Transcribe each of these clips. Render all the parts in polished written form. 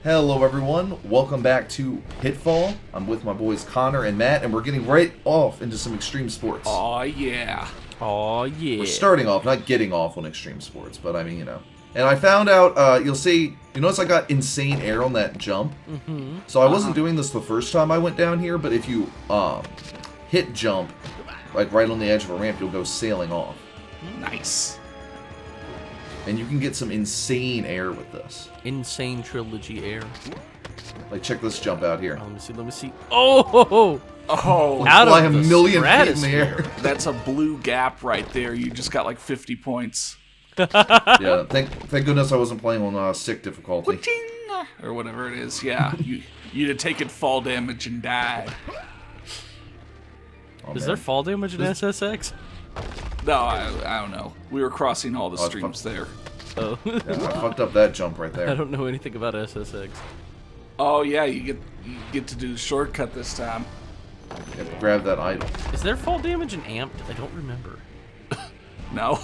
Hello everyone, welcome back to Pitfall. I'm with my boys Connor and Matt, and we're getting right off into some extreme sports. Oh yeah. Oh yeah. We're starting off, not getting off on extreme sports, but I mean, you know. And I found out, you'll see, you notice I got insane air on that jump. Mm-hmm. So I wasn't doing this the first time I went down here, but if you hit jump, like right on the edge of a ramp, you'll go sailing off. Nice. And you can get some insane air with this. Insane trilogy air. Like, check this jump out here. Let me see. Oh! Oh! Out fly of a the million feet in the air. That's a blue gap right there. You just got like 50 points. Yeah, thank goodness I wasn't playing on sick difficulty. Wa-ting! Or whatever it is. Yeah, you'd have taken fall damage and died. Oh, Is man. there fall damage in SSX? No, I don't know. We were crossing all the streams there. Oh. Yeah, I fucked up that jump right there. I don't know anything about SSX. Oh yeah, you get to do the shortcut this time. You have to grab that idol. Is there fall damage in Amped? I don't remember. No.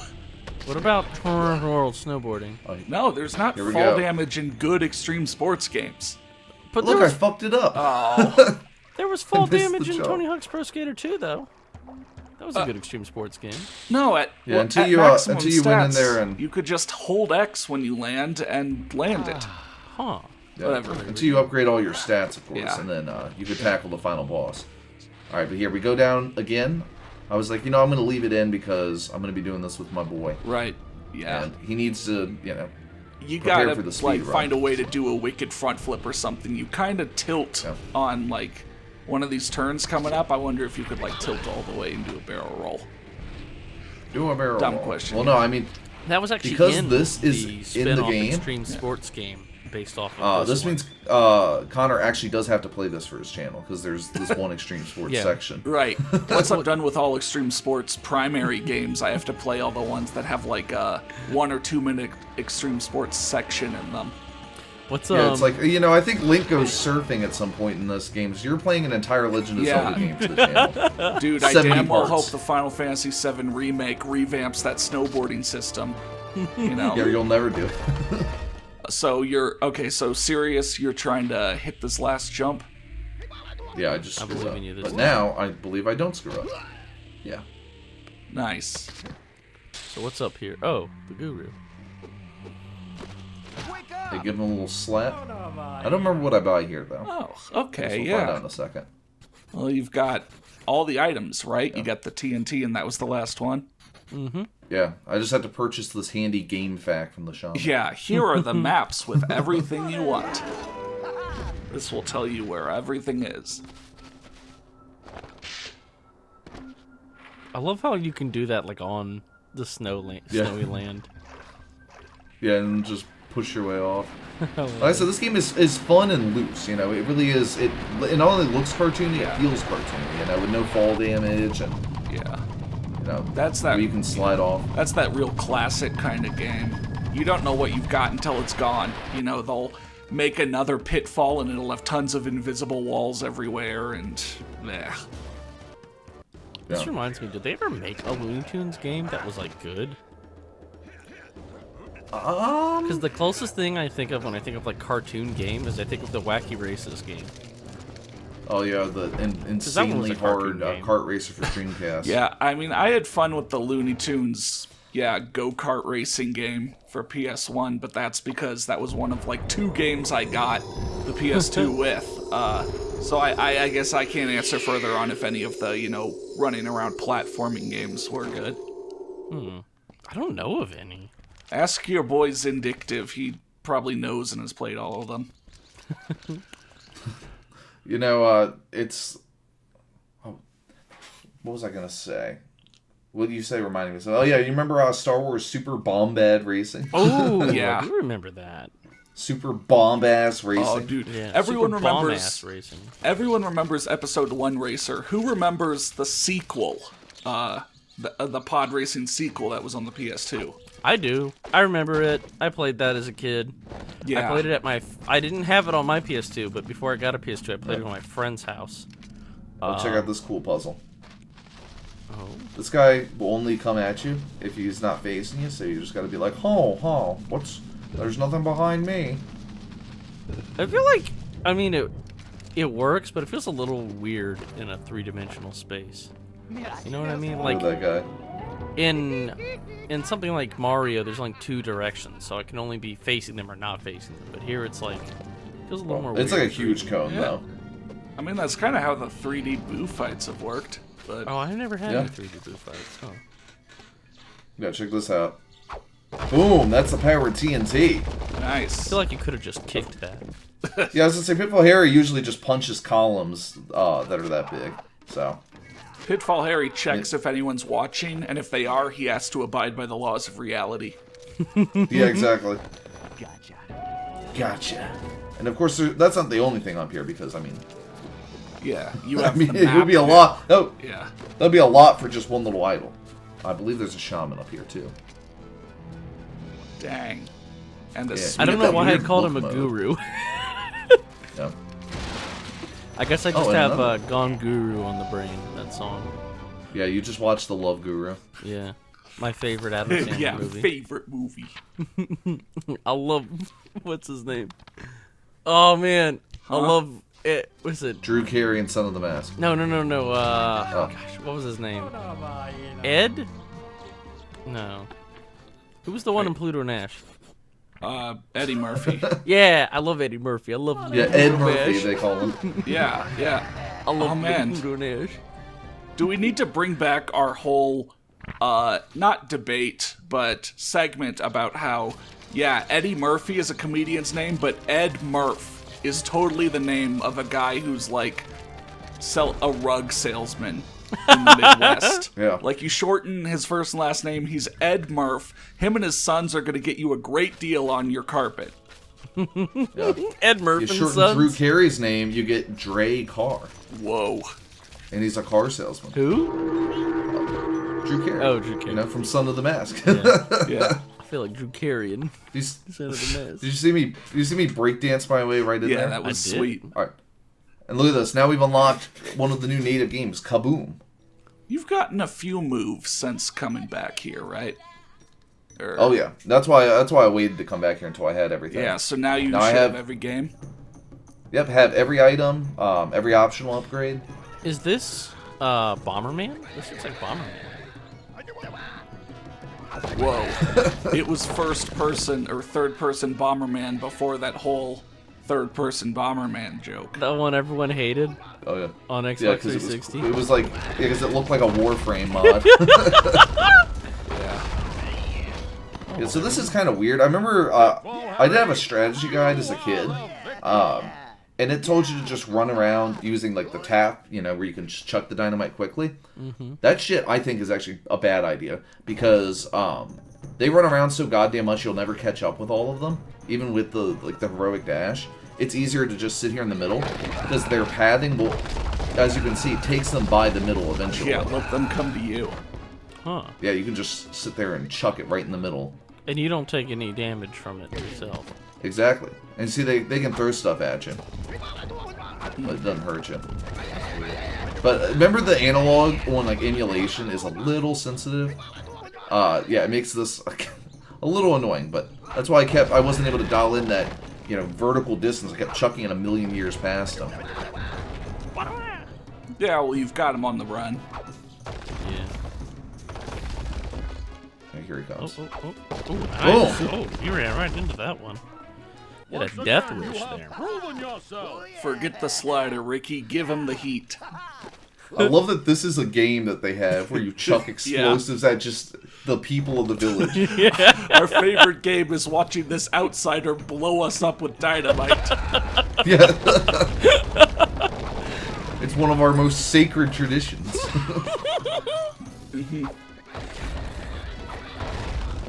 What about World Snowboarding? No, there's not Here we fall go. damage in good extreme sports games. But Look, there I was, fucked it up. Oh. there was fall missed the damage in jump. Tony Hawk's Pro Skater 2, though. That was a good extreme sports game. No, at Yeah, until at you, maximum until you went in stats, there and- you could just hold X when you land and land it. Huh. Yeah, whatever. Until you upgrade all your stats, of course, Yeah. and then you could tackle the final boss. Alright, but here we go down again. I was like, you know, I'm going to leave it in because I'm going to be doing this with my boy. Right. Yeah. And he needs to, you know, You prepare gotta for the speed like run. find a way to do a wicked front flip or something. You kind of tilt Yeah. on like one of these turns coming up. I wonder if you could like tilt all the way and do a barrel roll. do a barrel Dumb roll. question. Well, no, I mean, That was actually Because in this is the in the spin-off game- extreme sports game based off of this one. means Connor actually does have to play this for his channel because there's this one extreme sports Yeah. section. Right. Once I'm done with all extreme sports primary games, I have to play all the ones that have like a 1 or 2 minute extreme sports section in them. What's Yeah, it's like, you know, I think Link goes surfing at some point in this game. So you're playing an entire Legend of Yeah. Zelda game for the channel. Dude, I 70 damn well parts. hope the Final Fantasy VII Remake revamps that snowboarding system. You know? Yeah, you'll never do it. So you're, okay, so serious, you're trying to hit this last jump? Yeah, I just I screwed believe up. in you this But time. now, I believe I don't screw up. Yeah. Nice. So what's up here? Oh, the guru. They give him a little slap. I don't remember what I buy here, though. Oh, okay, We'll find out yeah. in a second. Well, you've got all the items, right? You got the TNT, and that was the last one? Yeah, I just had to purchase this handy game fact from the shop. Yeah, here are the maps with everything you want. This will tell you where everything is. I love how you can do that like on the snowy land. Yeah, and just push your way off. Like I said, this game is fun and loose, you know, it really is. It not only looks cartoony, Yeah. it feels cartoony, you know, with no fall damage and, Yeah. you know, That's that- where you can slide off. That's that real classic kind of game. You don't know what you've got until it's gone. You know, they'll make another Pitfall and it'll have tons of invisible walls everywhere and bleh. This Yeah. reminds me, did they ever make a Looney Tunes game that was like good? Because the closest thing I think of when I think of like cartoon game is I think of the Wacky Races game. Oh yeah, the that one was insanely a cartoon hard game. kart racer for Dreamcast. Yeah, I mean, I had fun with the Looney Tunes, go-kart racing game for PS1, but that's because that was one of like 2 games I got the PS2 with. So I guess I can't answer further on if any of the, you know, running around platforming games were good. I don't know of any. Ask your boy Zindictive. He probably knows and has played all of them. You know, it's... Oh, what was I going to say? What do you say reminding me? So, oh yeah, you remember Star Wars Super Bombad Racing? Oh, Yeah. I do remember that. Super Bombass Racing? Oh, dude. Yeah, Everyone Super remembers... Bomb-ass racing. Everyone remembers Episode 1 Racer. Who remembers the sequel? The pod racing sequel that was on the PS2. I do. I remember it. I played that as a kid. Yeah. I played it at my... I didn't have it on my PS2, but before I got a PS2, I played it on my friend's house. Oh, check out this cool puzzle. Oh. This guy will only come at you if he's not facing you, so you just gotta be like, "Ho, ho, what's... There's nothing behind me." I feel like, I mean, it works, but it feels a little weird in a 3-dimensional space. You know what I mean? Like that guy. in something like Mario, there's only 2 directions, so I can only be facing them or not facing them. But here, it's like it feels a little more. It's weird. like a huge cone, though. I mean, that's kind of how the 3D Boo fights have worked. But Oh, I never had any 3D Boo fights. Huh. Yeah, check this out. Boom! That's the power of TNT. I nice. feel like you could have just kicked that. Yeah, I was gonna say, Pitfall Harry usually just punches columns that are that big. So. Pitfall Harry checks if anyone's watching, and if they are, he has to abide by the laws of reality. Yeah, exactly. Gotcha. And of course, that's not the only thing up here, because I mean, Yeah, you I have mean, the it map. would be a lot. Oh, Yeah. that'd be a lot for just one little idol. I believe there's a shaman up here too. Dang. And a Yeah. sweet I don't know that why I weird called him a look mode. guru. Yeah. I guess I just Oh, and have another- Gone Guru on the brain. That song. Yeah, you just watched The Love Guru. Yeah, my favorite Adam Sandler yeah, movie. favorite movie. I love what's his name? Oh man, I love it. What's it? Drew Carey and Son of the Mask. No. Oh. Gosh, what was his name? Ed? No. Who was the one in Pluto Nash? Eddie Murphy. Yeah, I love Eddie Murphy. I love Yeah, Ed Murphy, Nash. they call him. Yeah. I love Oh, man. Pluto Nash. Do we need to bring back our whole, not debate, but segment about how, yeah, Eddie Murphy is a comedian's name, but Ed Murph is totally the name of a guy who's like a rug salesman in the Midwest. Yeah. Like you shorten his first and last name, he's Ed Murph. Him and his sons are going to get you a great deal on your carpet. Yeah. Ed Murphy You and shorten Sons. Drew Carey's name, you get Dre Carr. Whoa. And he's a car salesman. Who? Drew Carey. Oh, Drew Carey. You know, from Son of the Mask. Yeah. I feel like Drew Carrion. These- Son of the Mask. Did you see me breakdance my way right in Yeah, there? that was I did. sweet. All right. And look at this. Now we've unlocked one of the new native games, Kaboom. You've gotten a few moves since coming back here, right? Or- Oh yeah, that's why I waited to come back here until I had everything. Yeah, so now you Now should I have have- every game. Yep, have every item, every optional upgrade. Is this Bomberman? This looks like Bomberman. Whoa. It was first person or third person Bomberman before that whole third person Bomberman joke. The one everyone hated Oh yeah. on Xbox Yeah, because 360. it was like because it looked like a Warframe mod. Yeah. Yeah, so this is kind of weird. I remember I did have a strategy guide as a kid, and it told you to just run around using like the tap, you know, where you can just chuck the dynamite quickly. Mm-hmm. That shit I think is actually a bad idea because they run around so goddamn much you'll never catch up with all of them, even with the heroic dash. It's easier to just sit here in the middle because their pathing will, as you can see, takes them by the middle eventually. Yeah, let them come to you. Huh. Yeah, you can just sit there and chuck it right in the middle. And you don't take any damage from it yourself. Exactly. And see, they can throw stuff at you. But it doesn't hurt you. But remember the analog on like emulation is a little sensitive? Yeah, it makes this a little annoying, but that's why I wasn't able to dial in that, you know, vertical distance. I kept chucking it a million years past them. Yeah, well, you've got him on the run. Yeah. And here he comes. Oh, nice. Oh, you ran right into that one. You had a death wish there. Forget the slider, Ricky. Give him the heat. I love that this is a game that they have where you chuck explosives at just the people of the village. Our favorite game is watching this outsider blow us up with dynamite. Yeah. It's one of our most sacred traditions.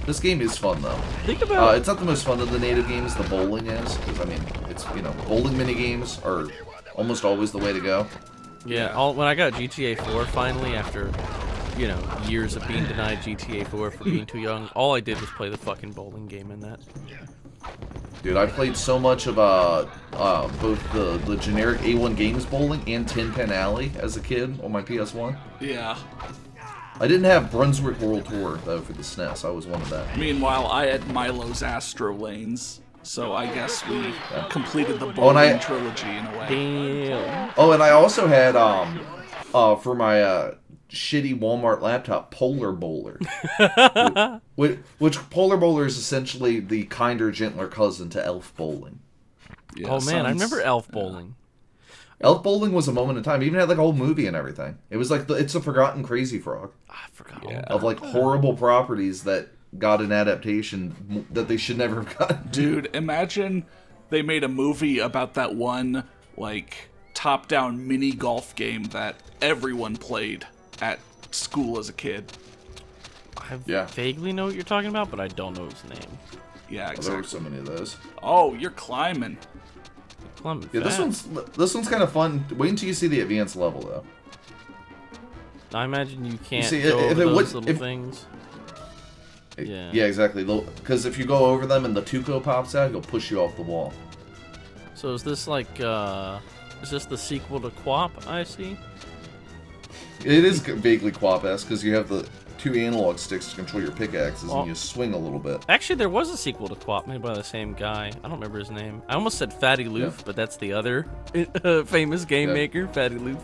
This game is fun though. Think about It's not the most fun of the native games. The bowling is, because I mean, it's, you know, bowling mini games are almost always the way to go. when I got GTA 4 finally after, you know, years of being denied GTA 4 for being too young, all I did was play the fucking bowling game in that. Dude, I played so much of both the generic A1 Games bowling and Tin Pan Alley as a kid on my PS1. Yeah. I didn't have Brunswick World Tour though for the SNES. I was one of that. Meanwhile, I had Milo's Astro Lanes. So I guess we completed the and bowling trilogy in a way. Damn. Oh, and I also had for my shitty Walmart laptop, Polar Bowler. which Polar Bowler is essentially the kinder, gentler cousin to Elf Bowling. Yeah, Oh man, I remember Elf Bowling. Elf Bowling was a moment in time. It even had like a whole movie and everything. It was like it's a forgotten Crazy Frog I forgot. Yeah. of like horrible properties that got an adaptation that they should never have gotten. Dude, imagine they made a movie about that one, like, top-down mini golf game that everyone played at school as a kid. I Yeah. vaguely know what you're talking about, but I don't know his name. Yeah, Oh, there were exactly. so many of those. Oh, you're climbing. Climbing Yeah, this fast. one's kind of fun. Wait until you see the advanced level though. I imagine you can't see, go if over it those would- little if- things. Yeah. Yeah, exactly. Because if you go over them and the Tuco pops out, he'll push you off the wall. So is this like, is this the sequel to Quap, I see? It is vaguely Quap-esque because you have the 2 analog sticks to control your pickaxes Well- and you swing a little bit. Actually, there was a sequel to Quap made by the same guy. I don't remember his name. I almost said Fatty Loof, but that's the other famous game Yeah. maker, Fatty Loof.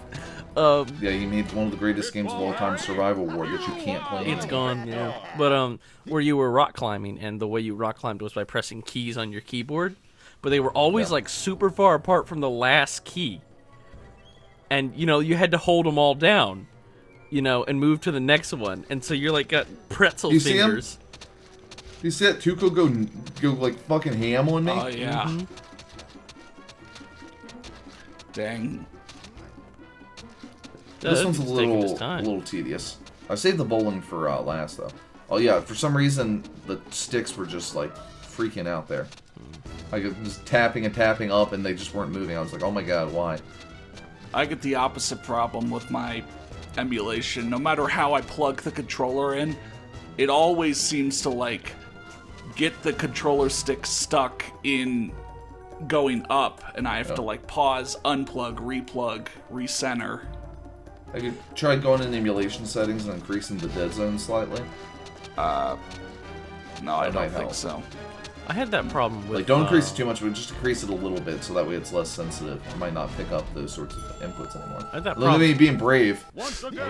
Yeah, he made one of the greatest games of all time, Survival War, that you can't play It's anymore. gone, yeah. But where you were rock climbing, and the way you rock climbed was by pressing keys on your keyboard, but they were always Yeah. like super far apart from the last key, and you had to hold them all down, and move to the next one, and so you're like got pretzel You see him? fingers. You see that Tuco go like fucking ham on me? Oh, yeah. Mm-hmm. Dang. This one's a It's taking its little time. tedious. I saved the bowling for last though. Oh yeah, for some reason the sticks were just like freaking out there. Like it was tapping and tapping up, and they just weren't moving. I was like, oh my god, why? I get the opposite problem with my emulation. No matter how I plug the controller in, it always seems to, like, get the controller stick stuck in going up, and I have to, like, pause, unplug, replug, recenter. I could try going in emulation settings and increasing the dead zone slightly. No, I That don't might think help. so. I had that problem with Like, don't increase it too much, but just increase it a little bit so that way it's less sensitive. It might not pick up those sorts of inputs anymore. I had that Look at problem. me being brave. I don't say that.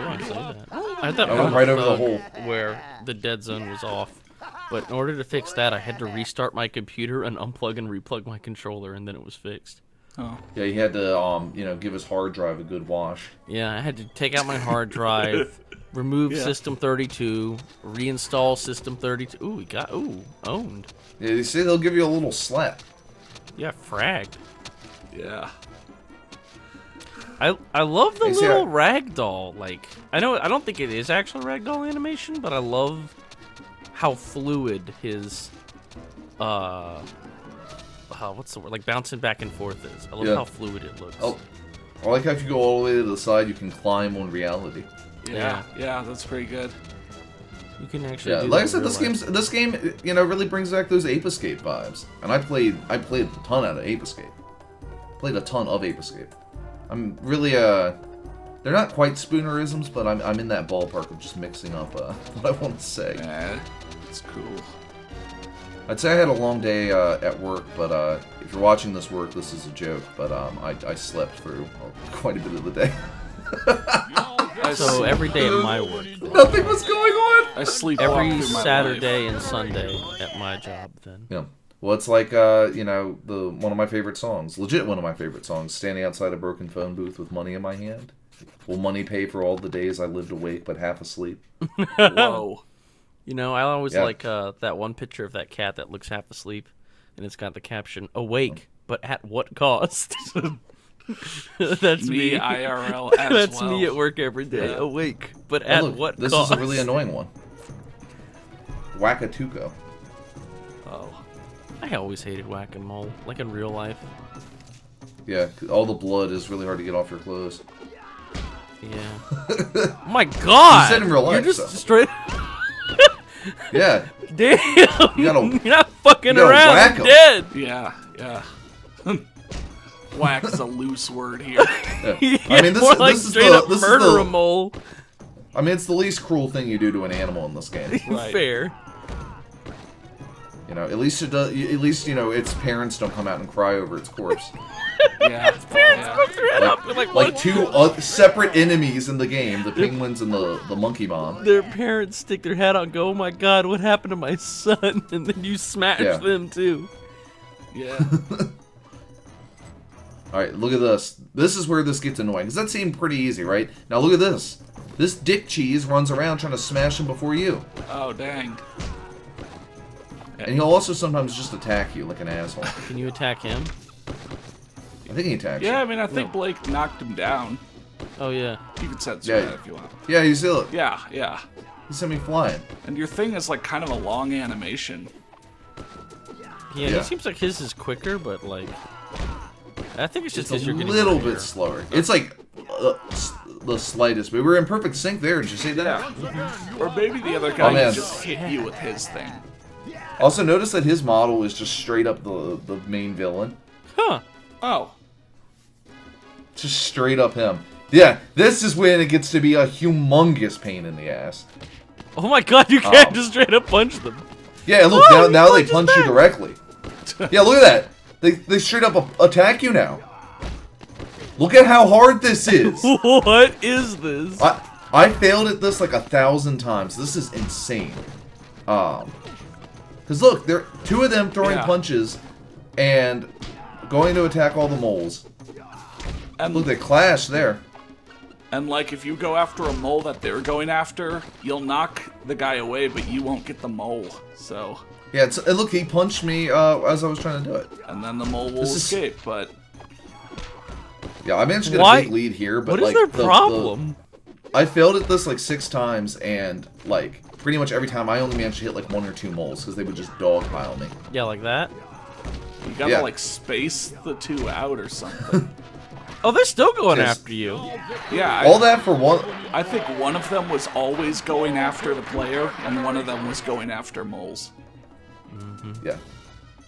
I had that I went problem right with over the Thug hole. where the dead zone was off. But in order to fix that, I had to restart my computer and unplug and replug my controller, and then it was fixed. Oh. Yeah, he had to, give his hard drive a good wash. Yeah, I had to take out my hard drive, remove Yeah. System 32, reinstall System 32. Ooh, we got owned. Yeah, you see, they'll give you a little slap. Yeah, fragged. Yeah. I love the Hey, see, little ragdoll. Like, I don't think it is actual ragdoll animation, but I love how fluid his what's the word? Like bouncing back and forth is. I love Yeah. how fluid it looks. Oh, I like how if you go all the way to the side, you can climb on reality. Yeah, yeah, that's pretty good. You can actually Yeah, do like I that said, in real this game, really brings back those Ape Escape vibes. And I played a ton out of Ape Escape. Played a ton of Ape Escape. I'm really, they're not quite spoonerisms, but I'm in that ballpark of just mixing up what I want to say. Yeah, it's cool. I'd say I had a long day at work, but if you're watching this work, this is a joke. But I slept through quite a bit of the day. So every day at my work, Nothing was going on. I sleep every Saturday and Sunday at my job, then. Yeah. Well, it's like one of my favorite songs, legit one of my favorite songs, standing outside a broken phone booth with money in my hand. Will money pay for all the days I lived awake but half asleep? Whoa. I always Yeah. like that one picture of that cat that looks half asleep, and it's got the caption, "Awake, but at what cost?" That's me. IRL as That's well. me at work every day. Yeah. Awake, but Oh, at look, what this cost? is a really annoying one. Whakkatuko. Oh. I always hated whack-a-mole, like in real life. Yeah, 'cause all the blood is really hard to get off your clothes. Yeah. Oh my God! You said in real life, You're just so. straight. Yeah, Damn! gotta- You're not fucking you gotta around. whack I'm 'em. dead. Yeah. Whack is a loose word here. yeah. Yeah, I mean, more like this is straight up this is murder the- a mole. I mean, it's the least cruel thing you do to an animal in this game. Right. Fair. You know, at least it does. At least you know its parents don't come out and cry over its corpse. Yeah. Parents put their head up. They're like, Like what? two separate enemies in the game: the penguins and the monkey mom. Their parents stick their head out and go, "Oh my God, what happened to my son?" And then you smash them too. Yeah. All right, look at this. This is where this gets annoying because that seemed pretty easy, right? Now look at this. This dick cheese runs around trying to smash him before you, Oh, dang. and he'll also sometimes just attack you like an asshole. Can you attack him? I think he attacks Yeah, you. I mean, I think Blake knocked him down. Oh yeah. You can censor Yeah. that if you want. Yeah, you see, look, Yeah, yeah. he sent me flying. And your thing is like kind of a long animation. Yeah, Yeah. it seems like his is quicker, but like, I think it's just It's because a you're getting little bigger. bit slower. It's like the slightest, but we're in perfect sync there. Did you see that? Yeah. Or maybe the other guy man. just hit you with his thing. Also, notice that his model is just straight up the main villain. Huh. Oh. Just straight up him. Yeah, this is when it gets to be a humongous pain in the ass. Oh my God, you can't just straight up punch them. Yeah, look, Oh, he now they punches punch you back. directly. Yeah, look at that. They straight up attack you now. Look at how hard this is. What is this? I failed at this like 1,000 times. This is insane. Because look, there two of them throwing Yeah. punches and going to attack all the moles. And Look, they clash there. And like if you go after a mole that they're going after, you'll knock the guy away, but you won't get the mole. So, Yeah, and look, he punched me as I was trying to do it. and then the mole will This is- escape. But Yeah, I managed to get Why- a big lead here, but What is like their the- problem? I failed at this like 6 times, and like pretty much every time I only managed to hit like 1 or 2 moles because they would just dogpile me. Yeah, like that. you gotta Yeah. like space the two out or something. Oh, they're still going Yes. after you. Yeah, All that for one. I think one of them was always going after the player, and one of them was going after moles. Yeah,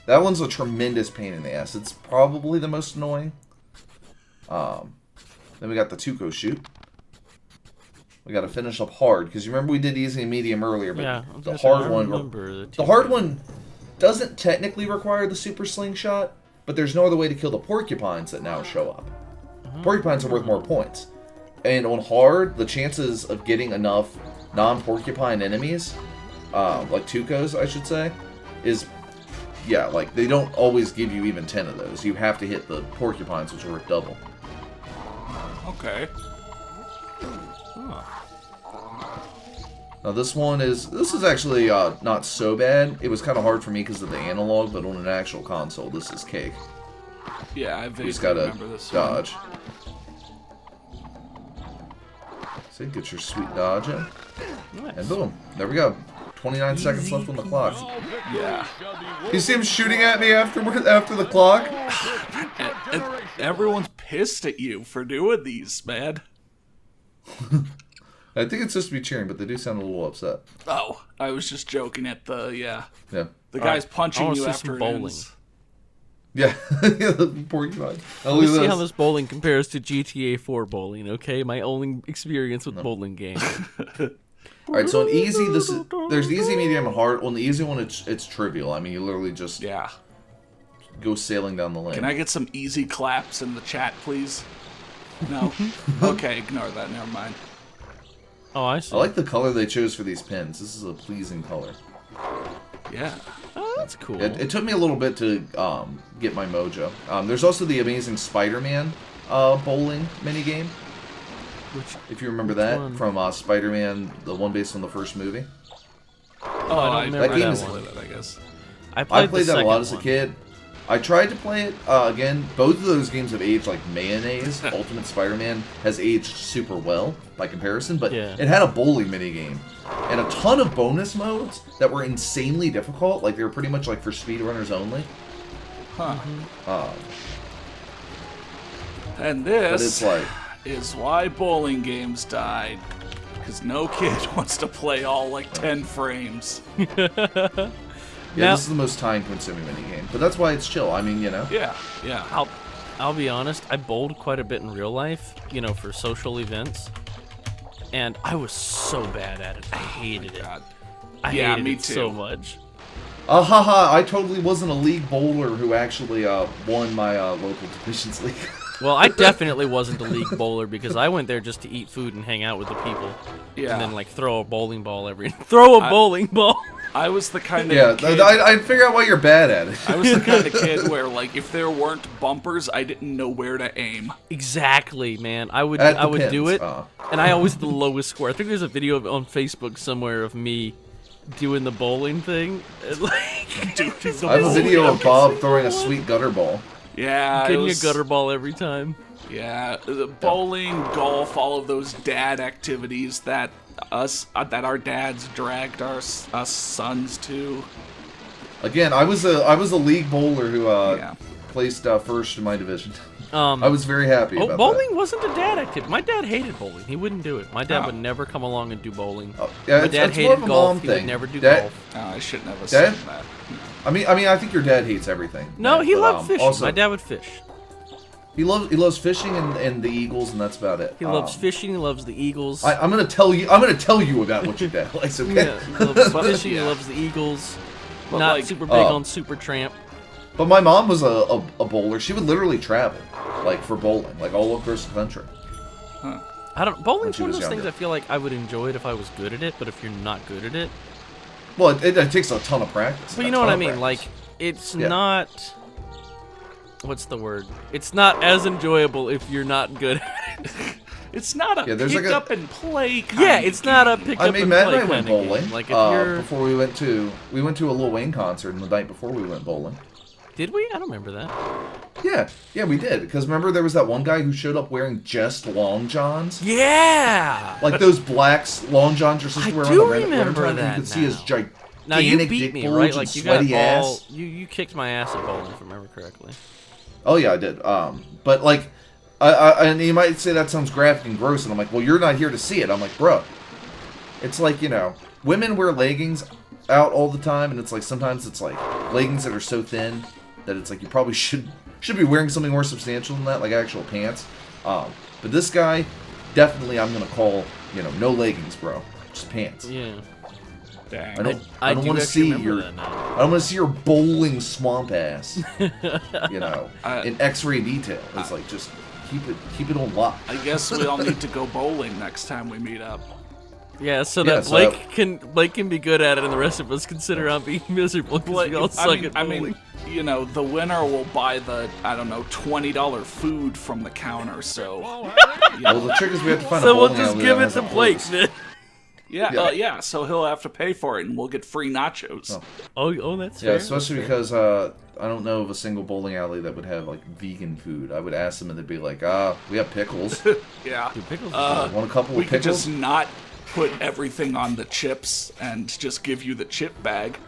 that one's a tremendous pain in the ass. It's probably the most annoying. Then we got the Tuco shoot. We got to finish up hard because you remember we did easy and medium earlier, but Yeah, the hard one. The hard one doesn't technically require the super slingshot, but there's no other way to kill the porcupines that now show up. Porcupines are worth more points. And on hard, the chances of getting enough non-porcupine enemies, like Tucos, I should say, is, yeah, like, they don't always give you even 10 of those. You have to hit the porcupines, which are worth double. Okay. Now this is actually not so bad. It was kind of hard for me because of the analog, but on an actual console, this is cake. Yeah, I You vaguely just gotta remember this one. dodge. See, get your sweet dodge in. And boom. There we go. 29 seconds left on the clock. Yeah. You see him shooting at me after the clock? And everyone's pissed at you for doing these, man. I think it's just to be cheering, but they do sound a little upset. Oh, I was just joking at the, yeah. Yeah. The guy's punching I wanna you see after some it bowling. ends. Yeah. The porcupine. Now Let me look see at how this. this bowling compares to GTA 4 bowling, okay? My only experience with bowling games. Alright, so on easy, there's easy, medium, and hard. On the easy one, it's trivial. I mean, you literally just Yeah. go sailing down the lane. Can I get some easy claps in the chat, please? No? Okay, ignore that. Never mind. Oh, I see. I like the color they chose for these pins. This is a pleasing color. Yeah. Oh, that's cool. It took me a little bit to get my mojo. There's also the amazing Spider-Man bowling minigame. If you remember that one? from Spider-Man, the one based on the first movie. Oh, I don't remember that never is- played it, I guess. I I played the that a lot as second a one. kid. I tried to play it again. Both of those games have aged like mayonnaise. Ultimate Spider-Man has aged super well by comparison, but Yeah. it had a bowling minigame and a ton of bonus modes that were insanely difficult. Like they were pretty much like for speedrunners only. Huh. Uh, And but it's this like, is why bowling games died. Because no kid wants to play all like 10 frames. yeah, Now- this is the most time-consuming minigame, but that's why it's chill. I mean, you know. Yeah, yeah. I'll be honest, I bowled quite a bit in real life, you know, for social events. And I was so bad at it. I hated it. God. I Yeah, hated me it so too. much. Haha, I totally wasn't a league bowler who actually won my local divisions league. Well, I definitely wasn't a league bowler because I went there just to eat food and hang out with the people. Yeah. And then, like, throw a bowling ball bowling ball! I was the kind of Yeah, kid, I'd figure out why you're bad at it. I was the kind of kid where, like, if there weren't bumpers, I didn't know where to aim. Exactly, man. I would At the do pins, it, and I always the lowest score. I think there's a video on Facebook somewhere of me doing the bowling thing. And, like, Dude, I have a video of Bob throwing a sweet gutter ball. yeah, getting a gutter ball every time. Yeah, the bowling, golf, all of those dad activities that our dads dragged us sons to. Again, I was a league bowler who Yeah. placed first in my division. I was very happy about bowling that. wasn't a dad activity. My dad hated bowling. He wouldn't do it. My dad Oh. would never come along and do bowling. Yeah, My it's dad more hated of a golf. mom He would thing. never do Dad- golf. Oh, I shouldn't have Dad? assumed that. I mean, I think your dad hates everything. No, he but, loved fishing. Also, My dad would fish. he loves fishing and the Eagles, and that's about it. He loves fishing. He loves the Eagles. I'm gonna tell you about what your dad likes. Okay. Yeah, he loves fishing. Yeah. He loves the Eagles. But, Not like, super big on Super Tramp. But my mom was a bowler. She would literally travel, like, for bowling, like, all across the country. I don't. Bowling's she one of was those things younger. I feel like I would enjoy it if I was good at it. But if you're not good at it, Well, it takes a ton of practice. but you a know what ton I of mean. practice. Like it's Yeah. not. What's the word? It's not as enjoyable if you're not good at it. It's not a Yeah, there's pick like a- up and play kind Yeah, of it's not a game. pick I up mean, and Matt play and I went kind of bowling game. Like if you're, before we went to a Lil Wayne concert, and the night before we went bowling. did we? I don't remember that. Yeah, we did. Because remember, there was that one guy who showed up wearing just long johns, Yeah. like those black long johns you're supposed to I wear do on the remember wintertime, that you could see his now. gigantic Now you beat dick me, bulge right? and Like you got sweaty all. ass. You kicked my ass at bowling, if I remember correctly. Oh yeah, I did. But like, I and you might say that sounds graphic and gross, and I'm like, well, you're not here to see it. I'm like, bro, it's like, women wear leggings out all the time, and it's like sometimes it's like leggings that are so thin that it's like you probably should be wearing something more substantial than that, like actual pants. But this guy, definitely, I'm gonna call, no leggings, bro, just pants. Yeah. Dang. I don't do want to actually see remember your. that now. I don't want to see your bowling swamp ass. In X-ray detail. It's like just keep it on lock. I guess we all need to go bowling next time we meet up. Yeah, so Yeah, that Blake can be good at it, and the rest of us can sit around being miserable because we all suck at bowling. The winner will buy the, I don't know, $20 food from the counter, so... Well, the trick is we have to find a So we'll bowling just alley give that it has to a Blake hose. then. Yeah, so he'll have to pay for it, and we'll get free nachos. Oh, that's Yeah, fair. especially that's because I don't know of a single bowling alley that would have like vegan food. I would ask them and they'd be like, we have pickles. Yeah. Dude, pickles Want a couple We of could pickles? just not put everything on the chips and just give you the chip bag.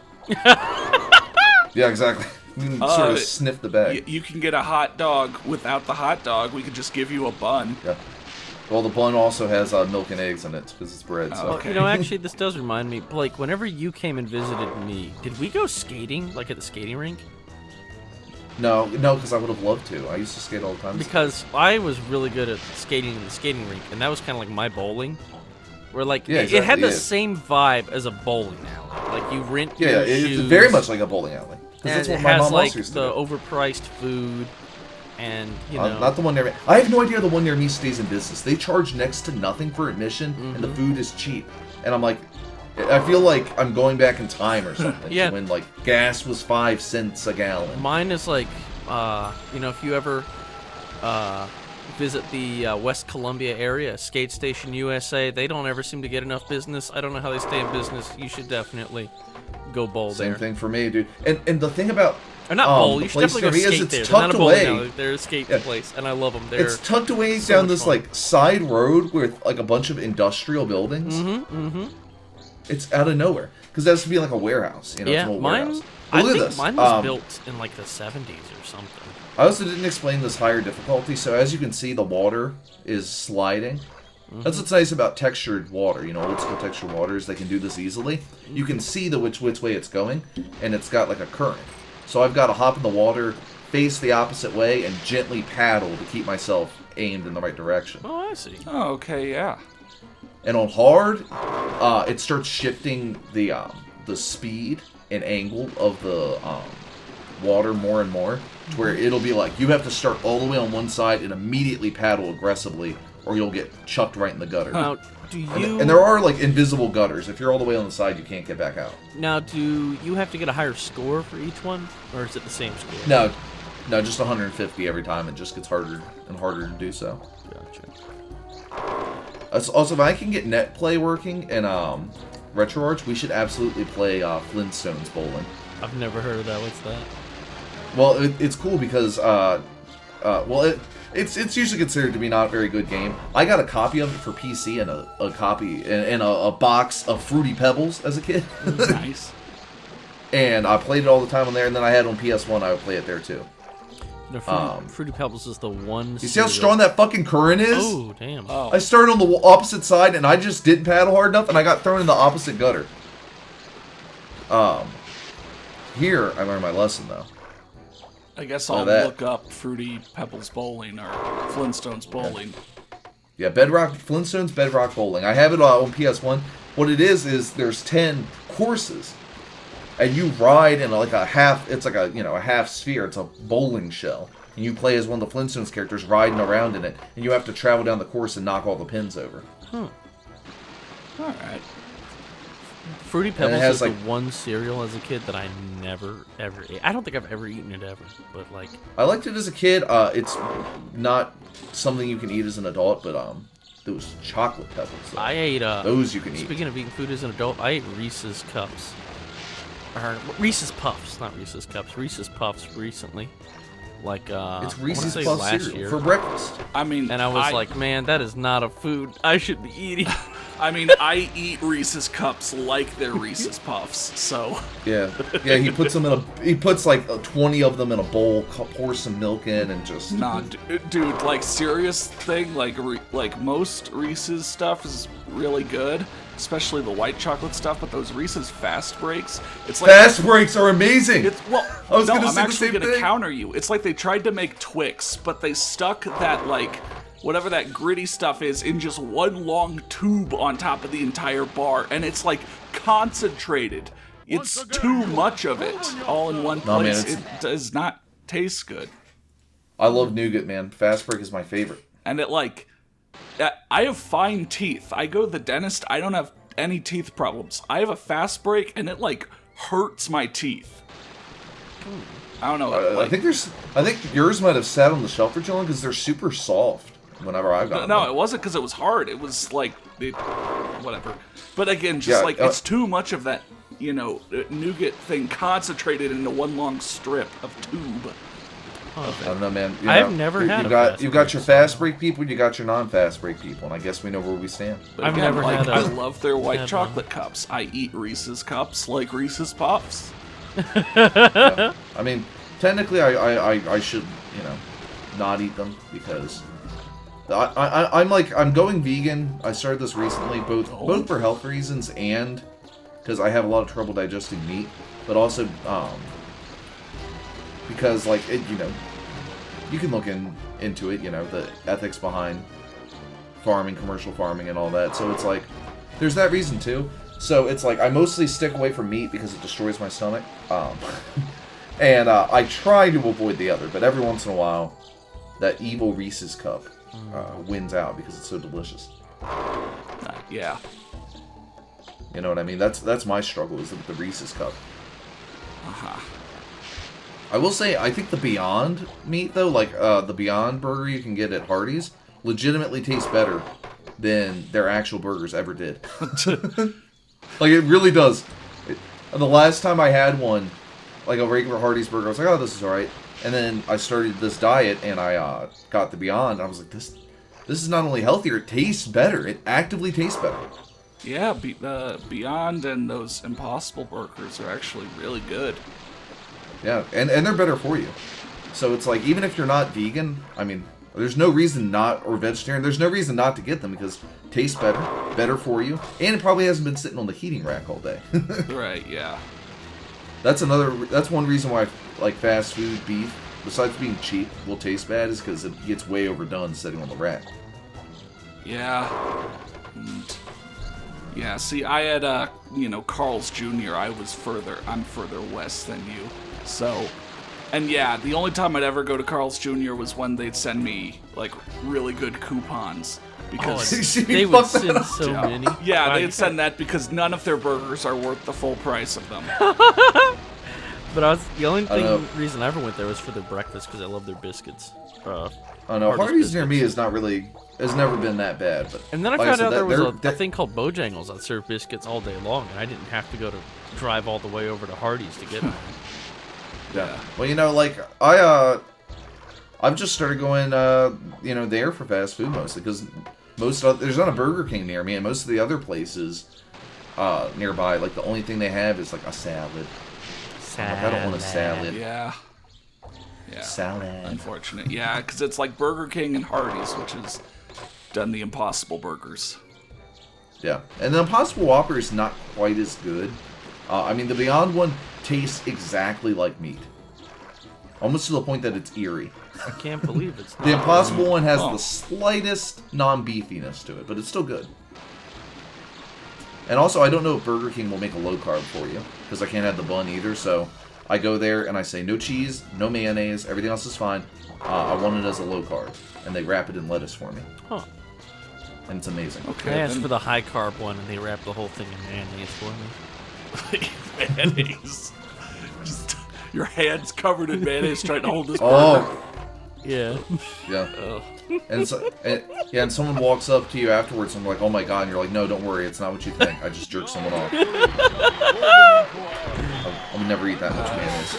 Yeah, exactly. You can sort of sniff the bag. You can get a hot dog without the hot dog. We could just give you a bun. Yeah. Well, the bun also has milk and eggs in it because it's bread. So. okay. Actually, this does remind me, Blake, whenever you came and visited me, did we go skating, like at the skating rink? No, because I would have loved to. I used to skate all the time. Because I was really good at skating in the skating rink, and that was kind of like my bowling. Where, like, Yeah, it had exactly, the yeah. same vibe as a bowling alley. Like, you rent Yeah, your it's shoes, very much like a bowling alley. Because and that's what it my has, mom like, also used to the do. overpriced food, and, you know... Not the one near me. I have no idea the one near me stays in business. They charge next to nothing for admission, and the food is cheap. And I'm like, I feel like I'm going back in time or something. Yeah. To when, like, gas was 5 cents a gallon. Mine is like, if you ever visit the West Columbia area, Skate Station USA, they don't ever seem to get enough business. I don't know how they stay in business. You should definitely go bowl Same there. thing for me, dude. And the thing about Or not bowl, the you should place definitely go near me is skate there. it's They're not a tucked bowling away. alley. They're a skate Yeah. place, and I love them. They're It's tucked away so down much this fun. like side road with like a bunch of industrial buildings. It's out of nowhere because that has to be like a warehouse. It's yeah, an old mine. warehouse. I But look think at this. mine was built in like the 70s or something. I also didn't explain this higher difficulty, so as you can see, the water is sliding. That's what's nice about textured water. Old school textured waters, they can do this easily. You can see which way it's going, and it's got like a current. So I've got to hop in the water, face the opposite way, and gently paddle to keep myself aimed in the right direction. Oh, I see. Oh, okay, yeah. And on hard, it starts shifting the speed an angle of the water more and more, to where it'll be like you have to start all the way on one side and immediately paddle aggressively, or you'll get chucked right in the gutter. Now, do you... And there are like invisible gutters. If you're all the way on the side, you can't get back out. Now, do you have to get a higher score for each one, or is it the same score? No, just 150 every time. It just gets harder and harder to do so. Gotcha. Also, if I can get net play working in RetroArch, we should absolutely play Flintstones bowling. I've never heard of that. What's that? Well, it's cool because it's usually considered to be not a very good game. I got a copy of it for PC and a copy and a box of Fruity Pebbles as a kid. Nice. And I played it all the time on there, and then I had it on PS1. I would play it there too. No, Fruity Pebbles is the one. You see how strong that fucking current is? Oh, damn. Oh. I started on the opposite side, and I just didn't paddle hard enough, and I got thrown in the opposite gutter. Here, I learned my lesson, though. I guess I'll look up Fruity Pebbles Bowling or Flintstones Bowling. Yeah, Flintstones Bedrock Bowling. I have it on PS1. What it is there's 10 courses, and you ride in like a half. It's like a half sphere. It's a bowling shell, and you play as one of the Flintstones characters riding around in it, and you have to travel down the course and knock all the pins over. Huh. All right. Fruity Pebbles is the one cereal as a kid that I never ever ate. I don't think I've ever eaten it ever, but like I liked it as a kid. It's not something you can eat as an adult, but those chocolate pebbles. I ate those you can eat. Speaking of eating food as an adult, I ate Reese's Cups. Or Reese's Puffs, not Reese's Cups. Reese's Puffs recently. Like it's Reese's Puffs last cereal year. For breakfast. I mean, and I was like, man, that is not a food I should be eating. I mean, I eat Reese's Cups like they're Reese's Puffs, so. Yeah. He puts them he puts like 20 of them in a bowl, pours some milk in, and just. Nah, dude, like serious thing, like most Reese's stuff is really good, especially the white chocolate stuff. But those Reese's Fast Breaks, it's like Fast Breaks are amazing. I'm actually gonna counter you. It's like they tried to make Twix, but they stuck that like. Whatever that gritty stuff is in just one long tube on top of the entire bar, and it's like concentrated. It's too much of it all in one place. It does not taste good. I love nougat, man. Fast Break is my favorite. And it like, I have fine teeth. I go to the dentist. I don't have any teeth problems. I have a Fast Break, and it like hurts my teeth. I don't know. I think yours might have sat on the shelf for too long because they're super soft. Whenever I got them. No, it wasn't because it was hard. It was like, whatever. But again, just it's too much of that, nougat thing concentrated into one long strip of tube. I don't know, man. I've never had you've got your Fast Break people, you got your non-Fast Break people, and I guess we know where we stand. But I've never had I love their white chocolate cups. I eat Reese's Cups like Reese's Puffs. Yeah. I mean, technically, I should, not eat them because. I'm going vegan. I started this recently, both for health reasons and because I have a lot of trouble digesting meat, but also because like it, you can look into it, the ethics behind farming, commercial farming, and all that. So it's like there's that reason too. So it's like I mostly stick away from meat because it destroys my stomach, and I try to avoid the other, but every once in a while, that evil Reese's cup. Wins out because it's so delicious. Yeah. You know what I mean? That's my struggle is with the Reese's cup. I will say I think the Beyond meat though, like the Beyond burger you can get at Hardee's, legitimately tastes better than their actual burgers ever did. Like it really does. The last time I had one, like a regular Hardee's burger, I was like, oh, this is alright. And then I started this diet, and I got the Beyond. I was like, this is not only healthier, it tastes better. It actively tastes better. Yeah, Beyond and those Impossible burgers are actually really good. Yeah, and they're better for you. So it's like, even if you're not vegan, I mean, there's no reason not, or vegetarian, there's no reason not to get them because it tastes better for you, and it probably hasn't been sitting on the heating rack all day. Right, yeah. That's one reason why like fast food beef, besides being cheap, will taste bad is because it gets way overdone sitting on the rack. Yeah. And Yeah, see, I had, Carl's Jr. I'm further west than you. So, and yeah, the only time I'd ever go to Carl's Jr. was when they'd send me, like, really good coupons. Because they would send so many. Yeah, they'd send that because none of their burgers are worth the full price of them. But the only reason I ever went there was for their breakfast because I love their biscuits. Oh no, Hardee's near me has never been that bad. But and then I found out there was a thing called Bojangles that served biscuits all day long, and I didn't have to drive all the way over to Hardee's to get them. Yeah. Well, like I've just started going, there for fast food mostly because there's not a Burger King near me, and most of the other places nearby, like the only thing they have is like a salad. Like, I don't want a salad. Yeah. Salad. Unfortunate. Yeah, because it's like Burger King and Hardee's, which has done the Impossible Burgers. Yeah, and the Impossible Whopper is not quite as good. The Beyond one tastes exactly like meat. Almost to the point that it's eerie. I can't believe it's not. The Impossible one has the slightest non-beefiness to it, but it's still good. And also, I don't know if Burger King will make a low carb for you, because I can't have the bun either, so I go there and I say no cheese, no mayonnaise, everything else is fine. I want it as a low carb, and they wrap it in lettuce for me. Huh. And it's amazing. Okay, I asked for the high carb one, and they wrap the whole thing in mayonnaise for me. Mayonnaise. Just your hands covered in mayonnaise trying to hold this burger. Yeah. Yeah. And someone walks up to you afterwards and like, oh my god, and you're like, no, don't worry, it's not what you think. I just jerked someone off. I'll never eat that much mayonnaise.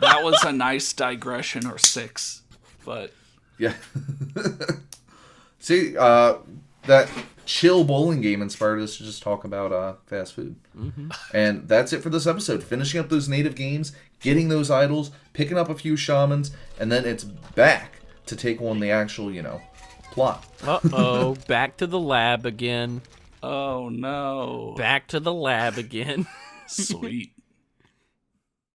That was a nice digression, or 6, but yeah. See, that chill bowling game inspired us to just talk about fast food. Mm-hmm. And that's it for this episode. Finishing up those native games, getting those idols, picking up a few shamans, and then it's back to take on the actual, plot. Uh-oh, back to the lab again. Oh no. Back to the lab again. Sweet.